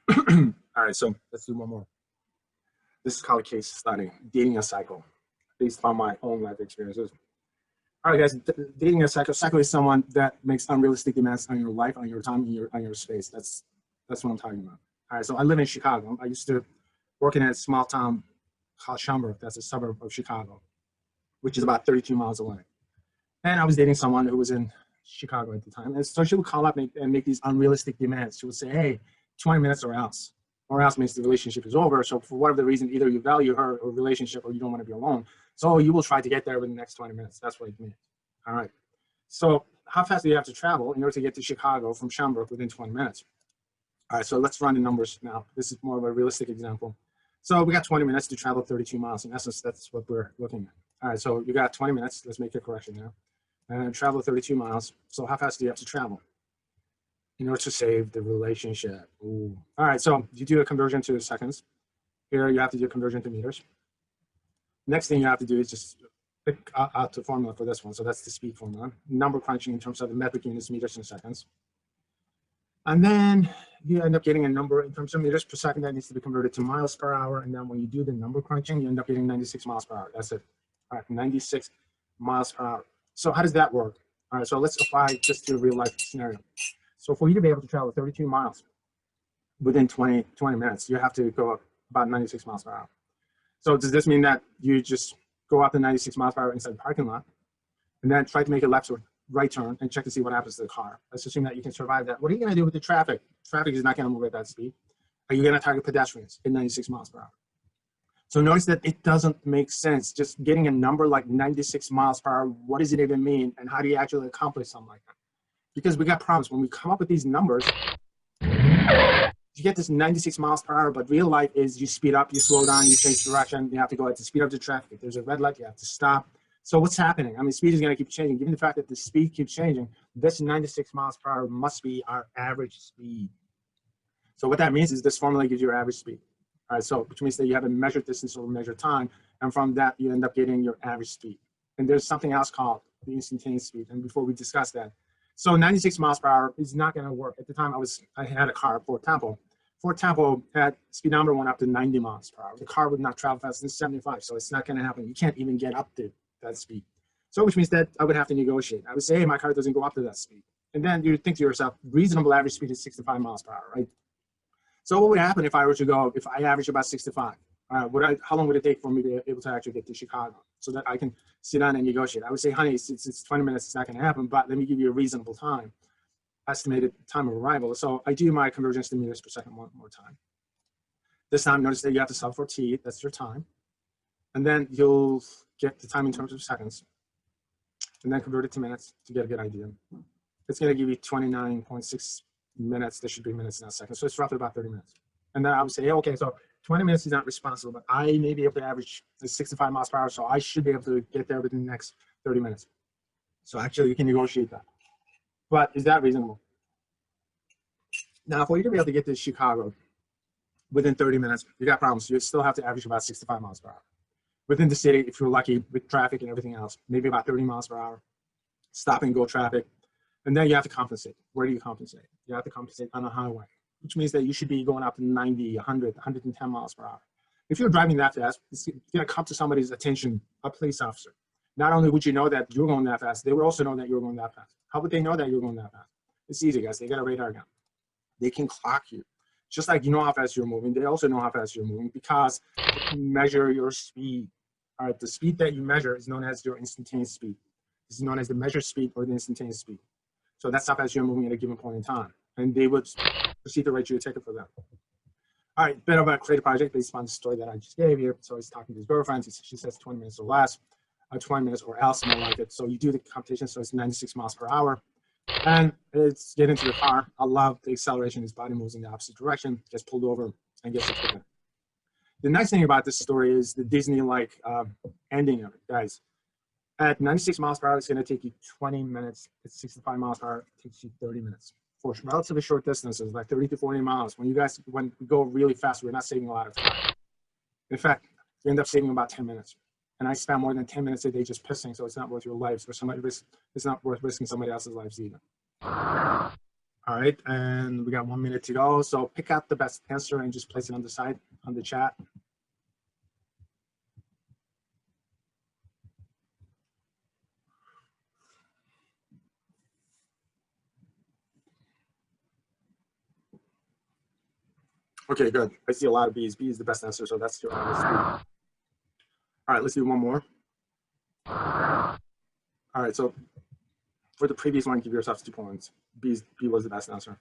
All right, so let's do one more. This is called a case study, dating a cycle, based on my own life experiences. All right, guys, dating a cycle. Cycle is someone that makes unrealistic demands on your life, on your time, on your space. That's what I'm talking about. All right, so I live in Chicago. I used to work in a small town called Schaumburg. That's a suburb of Chicago, which is about 32 miles away. And I was dating someone who was in Chicago at the time. And so she would call up and make these unrealistic demands. She would say, hey, 20 minutes or else. Or else means the relationship is over. So for whatever the reason, either you value her or relationship or you don't want to be alone. So you will try to get there within the next 20 minutes. That's what it means. All right. So how fast do you have to travel in order to get to Chicago from Schaumburg within 20 minutes? All right, so let's run the numbers now. This is more of a realistic example. So we got 20 minutes to travel 32 miles. In essence, that's what we're looking at. All right, so you got 20 minutes. Let's make a correction now. And travel 32 miles. So how fast do you have to travel in order to save the relationship? Ooh. All right, so you do a conversion to seconds. Here you have to do a conversion to meters. Next thing you have to do is just pick out the formula for this one. So that's the speed formula. Number crunching in terms of the metric units, meters and seconds. And then you end up getting a number in terms of meters per second that needs to be converted to miles per hour. And then when you do the number crunching, you end up getting 96 miles per hour. That's it. All right, 96 miles per hour. So how does that work? All right, so let's apply this to a real life scenario. So for you to be able to travel 32 miles within 20 minutes, you have to go about 96 miles per hour. So does this mean that you just go up to 96 miles per hour inside the parking lot and then try to make a left or right turn and check to see what happens to the car? Let's assume that you can survive that. What are you going to do with the traffic? Traffic is not going to move at that speed. Are you going to target pedestrians at 96 miles per hour? So notice that it doesn't make sense. Just getting a number like 96 miles per hour, what does it even mean? And how do you actually accomplish something like that? Because we got problems. When we come up with these numbers, you get this 96 miles per hour, but real life is you speed up, you slow down, you change direction, you have to go ahead to speed up the traffic. If there's a red light, you have to stop. So what's happening? I mean, speed is going to keep changing. Given the fact that the speed keeps changing, this 96 miles per hour must be our average speed. So what that means is this formula gives you your average speed. All right, so which means that you have a measured distance or measured time, and from that you end up getting your average speed. And there's something else called the instantaneous speed. And before we discuss that, so 96 miles per hour is not going to work. At the time I had a car, Ford Tempo. Ford Tempo had speedometer went up to 90 miles per hour. The car would not travel faster than 75, so it's not going to happen. You can't even get up to that speed. So which means that I would have to negotiate. I would say, hey, my car doesn't go up to that speed. And then you think to yourself, reasonable average speed is 65 miles per hour, right? So what would happen if I were to go, if I average about 65? How long would it take for me to be able to actually get to Chicago so that I can sit down and negotiate? I would say, honey, it's 20 minutes, it's not going to happen, but let me give you a reasonable time, estimated time of arrival. So I do my conversions to meters per second one more time. This time, notice that you have to solve for t, that's your time. And then you'll get the time in terms of seconds. And then convert it to minutes to get a good idea. It's going to give you 29.6 minutes. There should be minutes, not seconds. So it's roughly about 30 minutes. And then I would say, hey, okay, so 20 minutes is not responsible, but I may be able to average 65 miles per hour, so I should be able to get there within the next 30 minutes. So actually, you can negotiate that. But is that reasonable? Now, for you to be able to get to Chicago within 30 minutes, you got problems. You still have to average about 65 miles per hour. Within the city, if you're lucky, with traffic and everything else, maybe about 30 miles per hour, stop and go traffic. And then you have to compensate. Where do you compensate? You have to compensate on a highway, which means that you should be going up to 90, 100, 110 miles per hour. If you're driving that fast, it's going to come to somebody's attention, a police officer. Not only would you know that you're going that fast, they would also know that you're going that fast. How would they know that you're going that fast? It's easy, guys. They got a radar gun. They can clock you. Just like you know how fast you're moving, they also know how fast you're moving because they can measure your speed. All right, the speed that you measure is known as your instantaneous speed. This is known as the measured speed or the instantaneous speed. So that's how fast you're moving at a given point in time. And they would proceed to write you a ticket for that. All right, bit of a creative project based on the story that I just gave you. So he's talking to his girlfriend. She says 20 minutes or less, 20 minutes or else, more like it. So you do the competition. So it's 96 miles per hour. And it's get into the car. I love the acceleration. His body moves in the opposite direction, gets pulled over, and gets the ticket. The nice thing about this story is the Disney-like ending of it, guys. At 96 miles per hour, it's going to take you 20 minutes. At 65 miles per hour, it takes you 30 minutes. For relatively short distances, like 30 to 40 miles, when we go really fast, we're not saving a lot of time. In fact, you end up saving about 10 minutes. And I spend more than 10 minutes a day just pissing, so it's not worth your lives, or it's not worth risking somebody else's lives either. All All right, and we got 1 minute to go. So pick out the best answer and just place it on the side, on the chat. Okay, good. I see a lot of B's. B is the best answer, so that's your honest B. All right, let's do one more. All right, so for the previous one, give yourself 2 points. B was the best answer.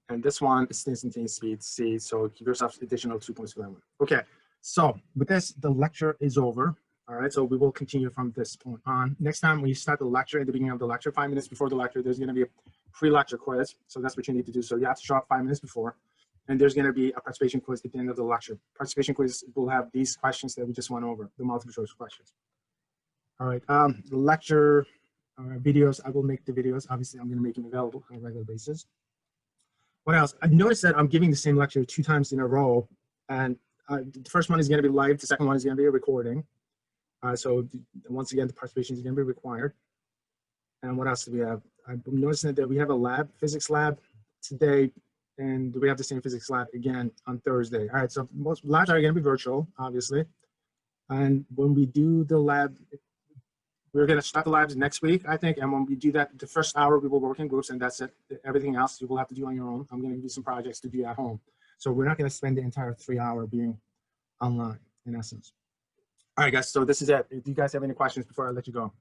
And this one is instantaneous speed, C, so give yourself additional 2 points for that one. Okay, so with this, the lecture is over. All right, so we will continue from this point on. Next time we start the lecture, at the beginning of the lecture, 5 minutes before the lecture, there's gonna be a pre-lecture quiz. So that's what you need to do. So you have to show up 5 minutes before. And there's gonna be a participation quiz at the end of the lecture. Participation quiz will have these questions that we just went over, the multiple choice questions. All right, the lecture videos, I will make the videos. Obviously, I'm gonna make them available on a regular basis. What else? I've noticed that I'm giving the same lecture 2 times in a row. And the first one is gonna be live, the second one is gonna be a recording. So once again, the participation is going to be required. And what else do we have? I'm noticing that we have a lab, physics lab today, and we have the same physics lab again on Thursday. All right, so most labs are going to be virtual, obviously. And when we do the lab, we're going to start the labs next week, I think. And when we do that, the first hour, we will work in groups, and that's it. Everything else you will have to do on your own. I'm going to give you some projects to do at home. So we're not going to spend the entire 3 hour being online, in essence. All right, guys, so this is it. Do you guys have any questions before I let you go?